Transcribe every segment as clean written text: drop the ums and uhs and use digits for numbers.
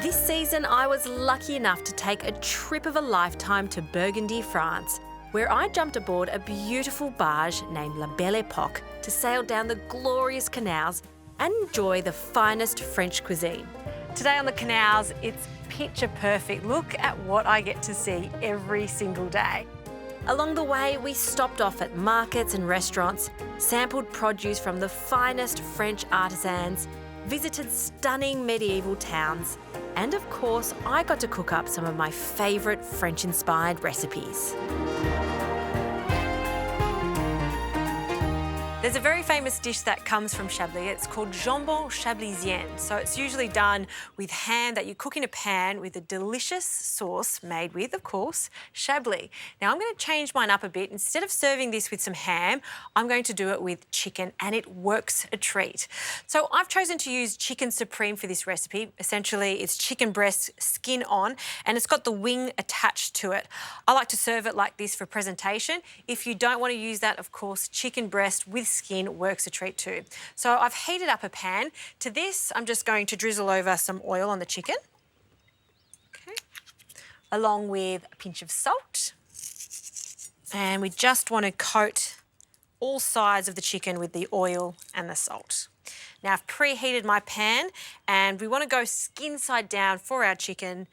This season, I was lucky enough to take a trip of a lifetime to Burgundy, France, where I jumped aboard a beautiful barge named La Belle Epoque to sail down the glorious canals and enjoy the finest French cuisine. Today on the canals, it's picture perfect. Look at what I get to see every single day. Along the way, we stopped off at markets and restaurants, sampled produce from the finest French artisans, visited stunning medieval towns, and of course, I got to cook up some of my favourite French-inspired recipes. There's a very famous dish that comes from Chablis. It's called jambon chablisienne. So it's usually done with ham that you cook in a pan with a delicious sauce made with, of course, Chablis. Now I'm going to change mine up a bit. Instead of serving this with some ham, I'm going to do it with chicken, and it works a treat. So I've chosen to use chicken supreme for this recipe. Essentially, it's chicken breast, skin on, and it's got the wing attached to it. I like to serve it like this for presentation. If you don't want to use that, of course, chicken breast with skin works a treat too. So I've heated up a pan. To this, I'm just going to drizzle over some oil on the chicken, okay, along with a pinch of salt. And we just want to coat all sides of the chicken with the oil and the salt. Now I've preheated my pan and we want to go skin side down for our chicken.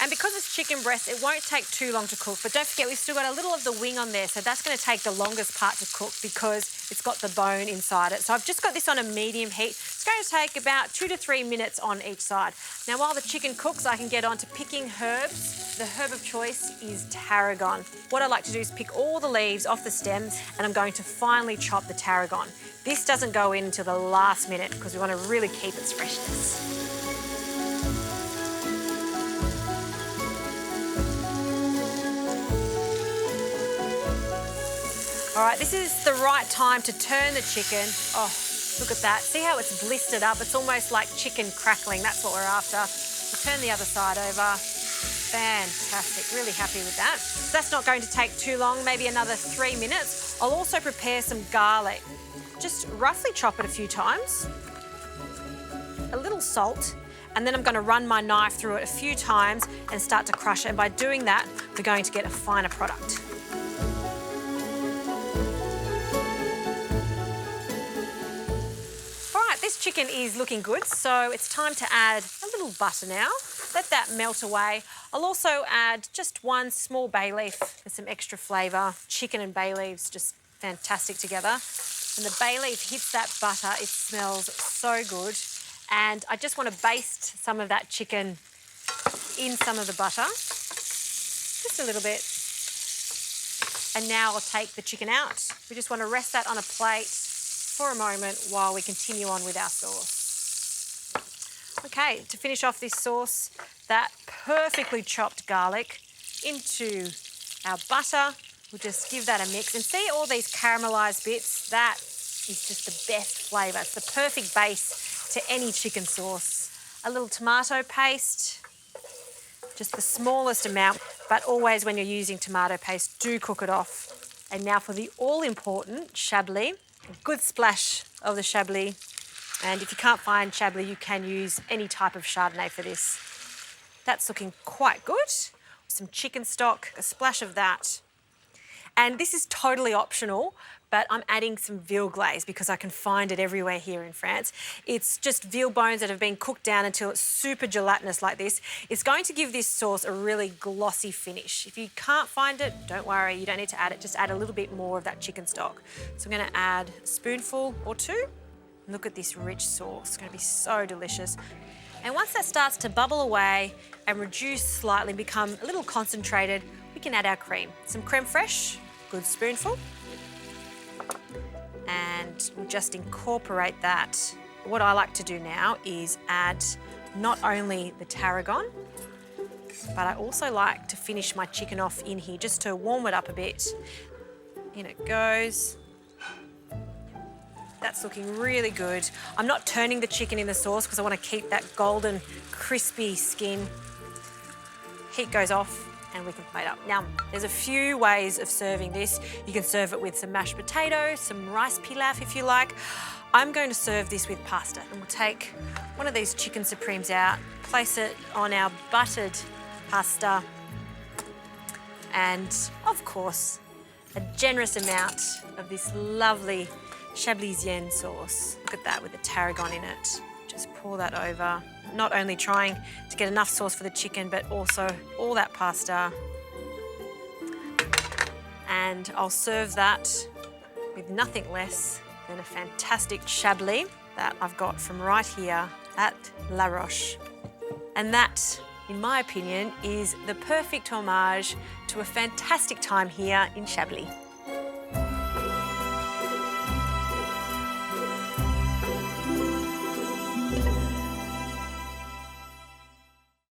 And because it's chicken breast, it won't take too long to cook. But don't forget, we've still got a little of the wing on there, so that's going to take the longest part to cook because it's got the bone inside it. So I've just got this on a medium heat. It's going to take about 2 to 3 minutes on each side. Now, while the chicken cooks, I can get on to picking herbs. The herb of choice is tarragon. What I like to do is pick all the leaves off the stems, and I'm going to finely chop the tarragon. This doesn't go in until the last minute because we want to really keep its freshness. All right, this is the right time to turn the chicken. Oh, look at that. See how it's blistered up? It's almost like chicken crackling. That's what we're after. We'll turn the other side over. Fantastic, really happy with that. So that's not going to take too long, maybe another 3 minutes. I'll also prepare some garlic. Just roughly chop it a few times. A little salt. And then I'm going to run my knife through it a few times and start to crush it. And by doing that, we're going to get a finer product. This chicken is looking good, so it's time to add a little butter now. Let that melt away. I'll also add just 1 small bay leaf for some extra flavour. Chicken and bay leaves just fantastic together. When the bay leaf hits that butter, it smells so good. And I just want to baste some of that chicken in some of the butter, just a little bit. And now I'll take the chicken out. We just want to rest that on a plate for a moment while we continue on with our sauce. Okay, to finish off this sauce, that perfectly chopped garlic into our butter. We'll just give that a mix. And see all these caramelised bits? That is just the best flavour. It's the perfect base to any chicken sauce. A little tomato paste, just the smallest amount, but always when you're using tomato paste, do cook it off. And now for the all-important Chablis. A good splash of the Chablis. And if you can't find Chablis, you can use any type of chardonnay for this. That's looking quite good. Some chicken stock, a splash of that. And this is totally optional, but I'm adding some veal glaze because I can find it everywhere here in France. It's just veal bones that have been cooked down until it's super gelatinous like this. It's going to give this sauce a really glossy finish. If you can't find it, don't worry, you don't need to add it. Just add a little bit more of that chicken stock. So I'm going to add a spoonful or 2. Look at this rich sauce. It's going to be so delicious. And once that starts to bubble away and reduce slightly, become a little concentrated, we can add our cream. Some crème fraiche, good spoonful. And we'll just incorporate that. What I like to do now is add not only the tarragon, but I also like to finish my chicken off in here just to warm it up a bit. In it goes. That's looking really good. I'm not turning the chicken in the sauce because I want to keep that golden, crispy skin. Heat goes off. and we can plate up. Now, there's a few ways of serving this. You can serve it with some mashed potatoes, some rice pilaf if you like. I'm going to serve this with pasta, and we'll take one of these chicken suprêmes out, place it on our buttered pasta, and of course, a generous amount of this lovely Chablisienne sauce. Look at that with the tarragon in it. Just pour that over. Not only trying to get enough sauce for the chicken, but also all that pasta. And I'll serve that with nothing less than a fantastic Chablis that I've got from right here at La Roche. And that, in my opinion, is the perfect homage to a fantastic time here in Chablis.